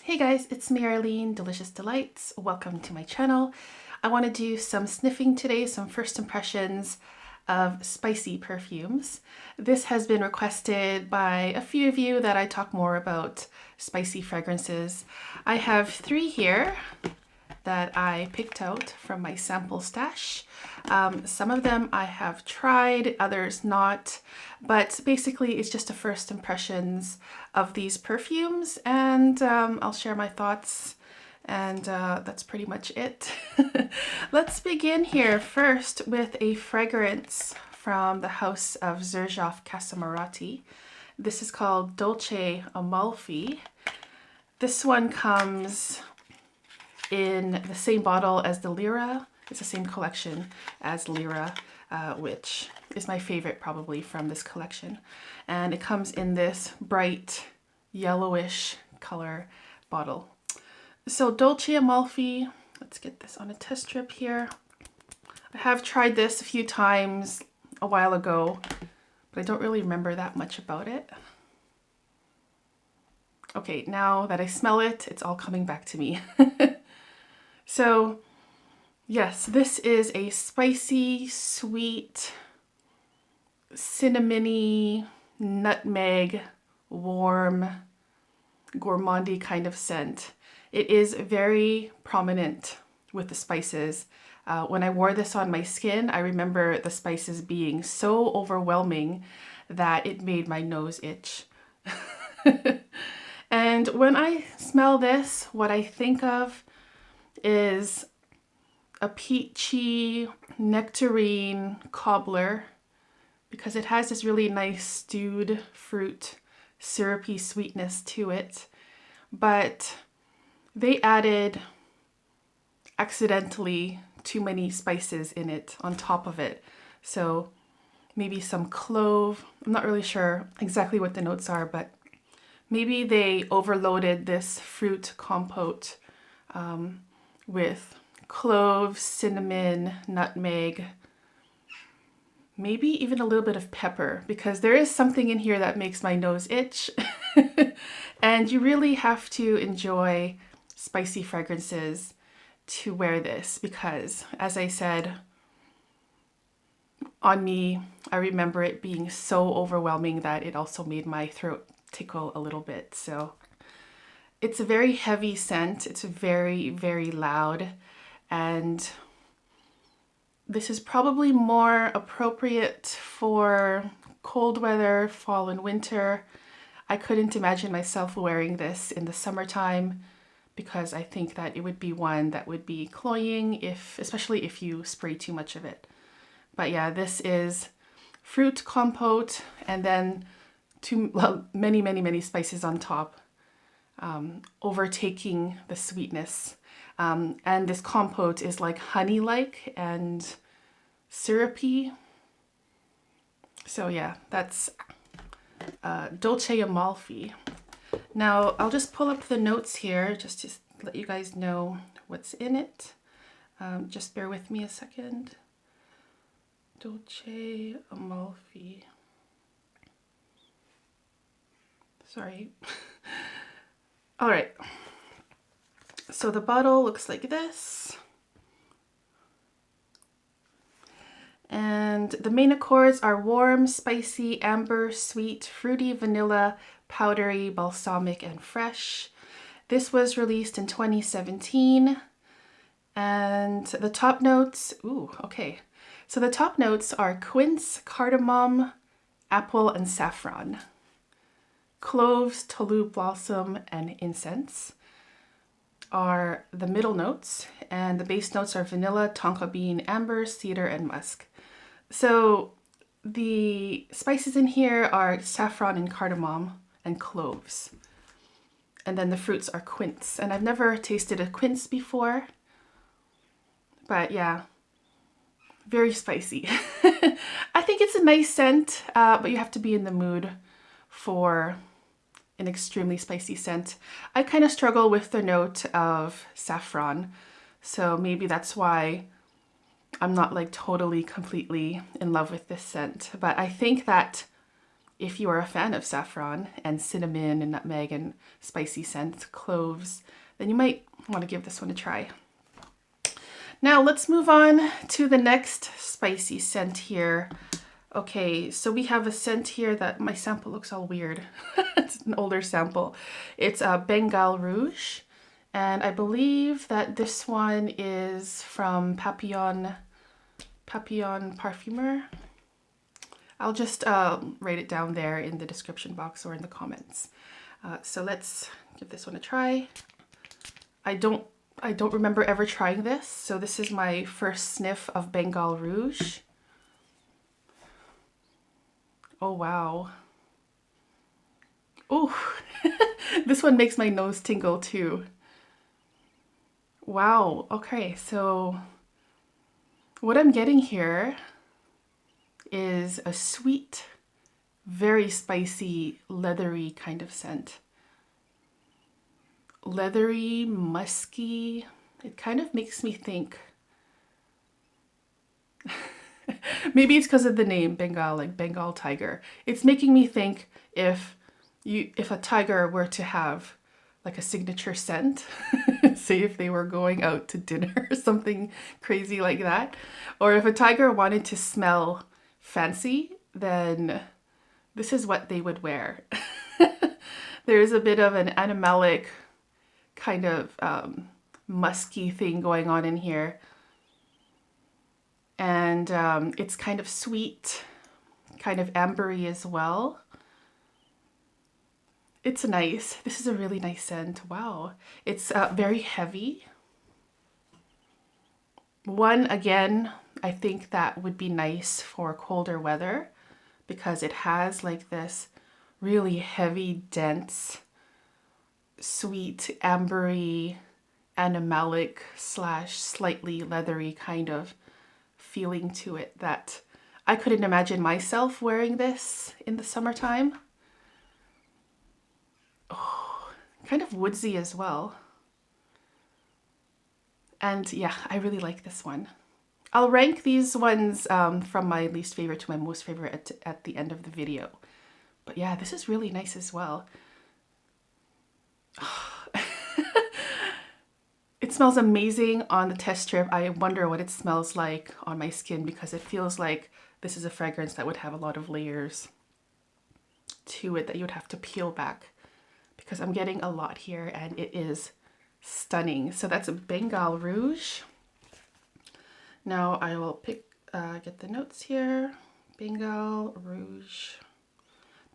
Hey guys, it's me Arlene, Delicious Delights. Welcome to my channel. I want to do some sniffing today, some first impressions of spicy perfumes. This has been requested by a few of you that I talk more about spicy fragrances. I have 3 here that I picked out from my sample stash. Some of them I have tried, others not, but basically it's just a first impressions of these perfumes, and I'll share my thoughts, and that's pretty much it. Let's begin here first with a fragrance from the house of Xerjoff Dolce. This is called Dolce Amalfi. This one comes in the same bottle as the Lira. It's the same collection as Lira, which is my favorite probably from this collection. And it comes in this bright yellowish color bottle. So Dolce Amalfi, let's get this on a test strip here. I have tried this a few times a while ago, but I don't really remember that much about it. Okay, now that I smell it, it's all coming back to me. So yes, this is a spicy, sweet, cinnamony, nutmeg, warm, gourmandy kind of scent. It is very prominent with the spices. When I wore this on my skin, I remember the spices being so overwhelming that it made my nose itch. And when I smell this, what I think of is a peachy nectarine cobbler, because it has this really nice stewed fruit syrupy sweetness to it, but they added accidentally too many spices in it on top of it. So maybe some clove. I'm not really sure exactly what the notes are, but maybe they overloaded this fruit compote with cloves, cinnamon, nutmeg, maybe even a little bit of pepper, because there is something in here that makes my nose itch. And you really have to enjoy spicy fragrances to wear this, because as I said, on me, I remember it being so overwhelming that it also made my throat tickle a little bit. So it's a very heavy scent. It's very, very loud. And this is probably more appropriate for cold weather, fall and winter. I couldn't imagine myself wearing this in the summertime, because I think that it would be one that would be cloying, especially if you spray too much of it. But yeah, this is fruit compote and then many spices on top, overtaking the sweetness. And this compote is like honey-like and syrupy. So yeah, that's Dolce Amalfi. Now I'll just pull up the notes here just to let you guys know what's in it. Just bear with me a second. Dolce Amalfi. Sorry. All right. So the bottle looks like this. And the main accords are warm, spicy, amber, sweet, fruity, vanilla, powdery, balsamic, and fresh. This was released in 2017. And the top notes, okay. So the top notes are quince, cardamom, apple, and saffron. Cloves, tulip blossom, and incense are the middle notes, and the base notes are vanilla, tonka bean, amber, cedar, and musk. So the spices in here are saffron and cardamom and cloves. And then the fruits are quince. And I've never tasted a quince before, but yeah, very spicy. I think it's a nice scent, but you have to be in the mood for an extremely spicy scent. I kind of struggle with the note of saffron, so maybe that's why I'm not like totally completely in love with this scent. But I think that if you are a fan of saffron and cinnamon and nutmeg and spicy scents, cloves, then you might want to give this one a try. Now let's move on to the next spicy scent here. Okay, so we have a scent here that my sample looks all weird. It's an older sample. It's a Bengale Rouge, and I believe that this one is from Papillon Parfumer. I'll just write it down there in the description box or in the comments. So let's give this one a try. I don't remember ever trying this, so this is my first sniff of Bengale Rouge. Oh wow. Oh, this one makes my nose tingle too. Wow, okay, so what I'm getting here is a sweet, very spicy, leathery kind of scent. Leathery, musky. It kind of makes me think, maybe it's because of the name Bengal, like Bengal tiger. It's making me think if a tiger were to have like a signature scent, say if they were going out to dinner or something crazy like that, or if a tiger wanted to smell fancy, then this is what they would wear. There's a bit of an animalic kind of musky thing going on in here. And it's kind of sweet, kind of ambery as well. It's nice. This is a really nice scent. Wow. It's very heavy. One, again, I think that would be nice for colder weather because it has like this really heavy, dense, sweet, ambery, animalic / slightly leathery kind of feeling to it that I couldn't imagine myself wearing this in the summertime. Oh, kind of woodsy as well. And yeah, I really like this one. I'll rank these ones from my least favorite to my most favorite at the end of the video. But yeah, this is really nice as well. It smells amazing on the test strip. I wonder what it smells like on my skin because it feels like this is a fragrance that would have a lot of layers to it that you would have to peel back because I'm getting a lot here and it is stunning. So that's a Bengale Rouge. Now I will get the notes here. Bengale Rouge.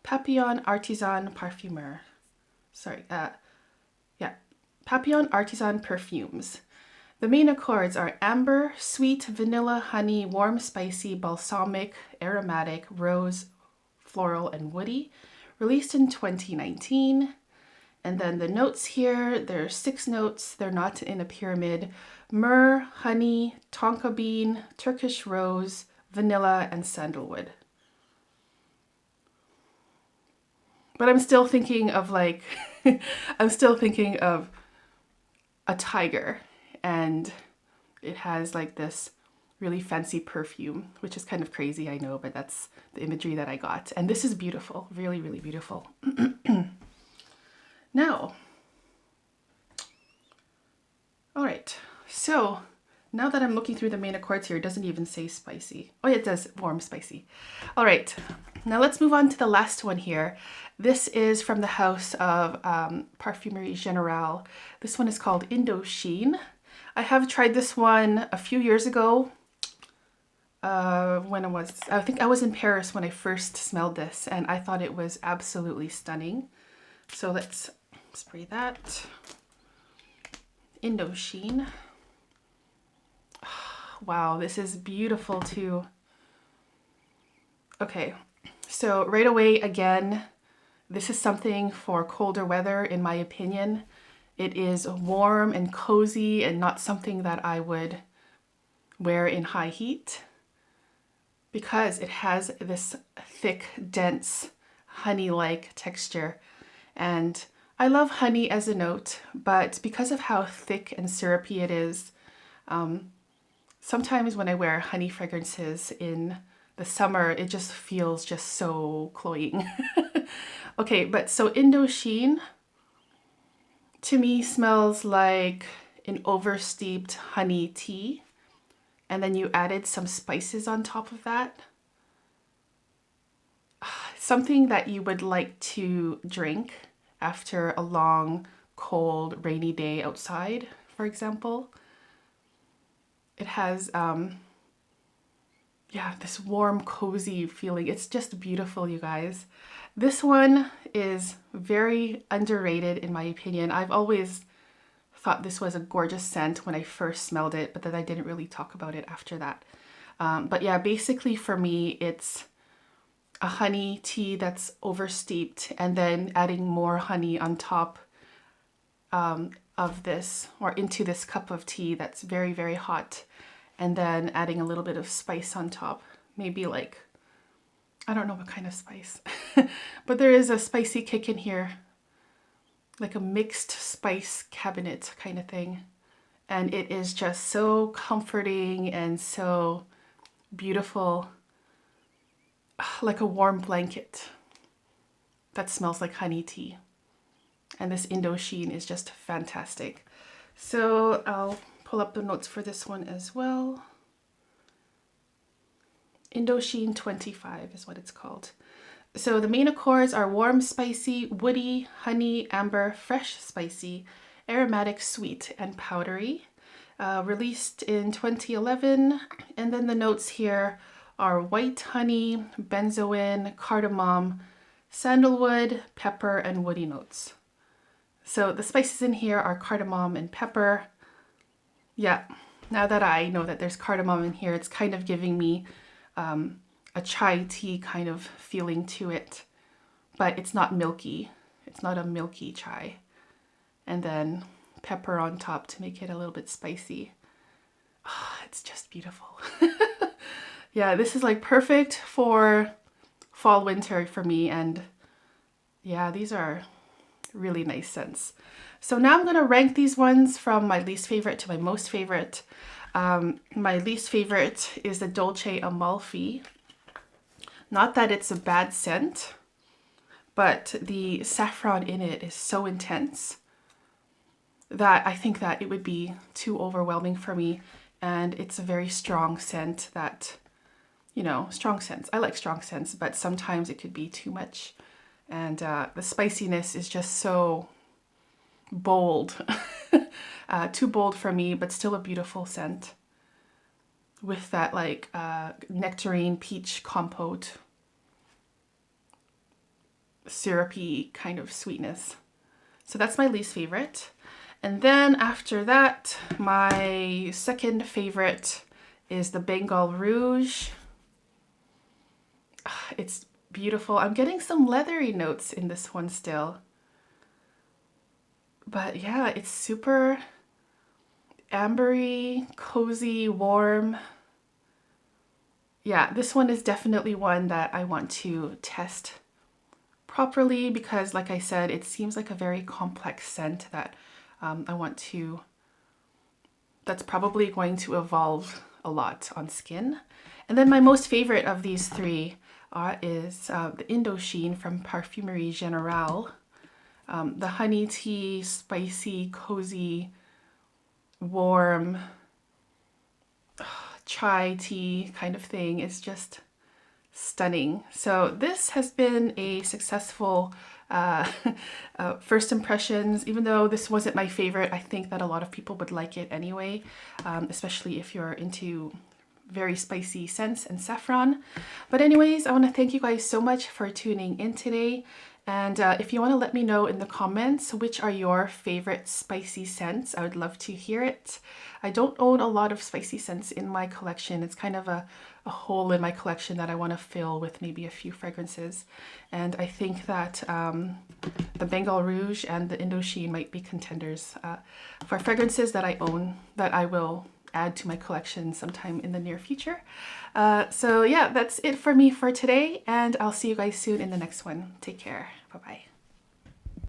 Papillon Artisan Parfumer. Sorry, Papillon Artisan Perfumes. The main accords are amber, sweet, vanilla, honey, warm, spicy, balsamic, aromatic, rose, floral, and woody. Released in 2019. And then the notes here, there are 6 notes. They're not in a pyramid. Myrrh, honey, tonka bean, Turkish rose, vanilla, and sandalwood. But I'm still thinking of like, I'm still thinking of a tiger, and it has like this really fancy perfume, which is kind of crazy, I know, but that's the imagery that I got. And this is beautiful, really, really beautiful. Now, all right, so now that I'm looking through the main accords here, it doesn't even say spicy. Oh, it does, warm, spicy. All right, now let's move on to the last one here. This is from the house of Parfumerie Generale. This one is called Indochine. I have tried this one a few years ago when I think I was in Paris when I first smelled this, and I thought it was absolutely stunning. So let's spray that. Indochine. Wow, this is beautiful too. Okay, so right away, again, this is something for colder weather, in my opinion. It is warm and cozy and not something that I would wear in high heat because it has this thick, dense, honey-like texture. And I love honey as a note, but because of how thick and syrupy it is, sometimes when I wear honey fragrances in the summer, it just feels just so cloying. Okay, but so Indochine to me smells like an oversteeped honey tea, and then you added some spices on top of that. Something that you would like to drink after a long, cold, rainy day outside, for example. It has, yeah, this warm, cozy feeling. It's just beautiful, you guys. This one is very underrated in my opinion. I've always thought this was a gorgeous scent when I first smelled it, but then I didn't really talk about it after that. But yeah, basically for me, it's a honey tea that's oversteeped and then adding more honey on top of this, or into this cup of tea that's very, very hot, and then adding a little bit of spice on top. Maybe like, I don't know what kind of spice, but there is a spicy kick in here, like a mixed spice cabinet kind of thing. And it is just so comforting and so beautiful, like a warm blanket that smells like honey tea. And this Indochine is just fantastic. So I'll pull up the notes for this one as well. Indochine 25 is what it's called. So the main accords are warm, spicy, woody, honey, amber, fresh, spicy, aromatic, sweet, and powdery. Released in 2011. And then the notes here are white honey, benzoin, cardamom, sandalwood, pepper, and woody notes. So the spices in here are cardamom and pepper. Yeah, now that I know that there's cardamom in here, it's kind of giving me a chai tea kind of feeling to it, but it's not milky. It's not a milky chai. And then pepper on top to make it a little bit spicy. Oh, it's just beautiful. Yeah, this is like perfect for fall, winter for me. And yeah, these are really nice scents. So now I'm going to rank these ones from my least favorite to my most favorite. My least favorite is the Dolce Amalfi. Not that it's a bad scent, but the saffron in it is so intense that I think that it would be too overwhelming for me. And it's a very strong scent that, you know, strong scents. I like strong scents, but sometimes it could be too much. And the spiciness is just so bold. Too bold for me, but still a beautiful scent. With that like nectarine peach compote, syrupy kind of sweetness. So that's my least favorite. And then after that, my second favorite is the Bengale Rouge. It's beautiful. I'm getting some leathery notes in this one still. But yeah, it's super ambery, cozy, warm. Yeah, this one is definitely one that I want to test properly because, like I said, it seems like a very complex scent that I want to, that's probably going to evolve a lot on skin. And then my most favorite of these three is the Indochine from Parfumerie Generale. The honey tea, spicy, cozy, warm, chai tea kind of thing is just stunning. So this has been a successful first impressions. Even though this wasn't my favorite, I think that a lot of people would like it anyway, especially if you're into very spicy scents and saffron. But anyways, I want to thank you guys so much for tuning in today. And if you want to let me know in the comments which are your favorite spicy scents, I would love to hear it. I don't own a lot of spicy scents in my collection. It's kind of a hole in my collection that I want to fill with maybe a few fragrances. And I think that the Bengale Rouge and the Indochine might be contenders for fragrances that I own that I will add to my collection sometime in the near future. So yeah, that's it for me for today, and I'll see you guys soon in the next one. Take care. Bye-bye.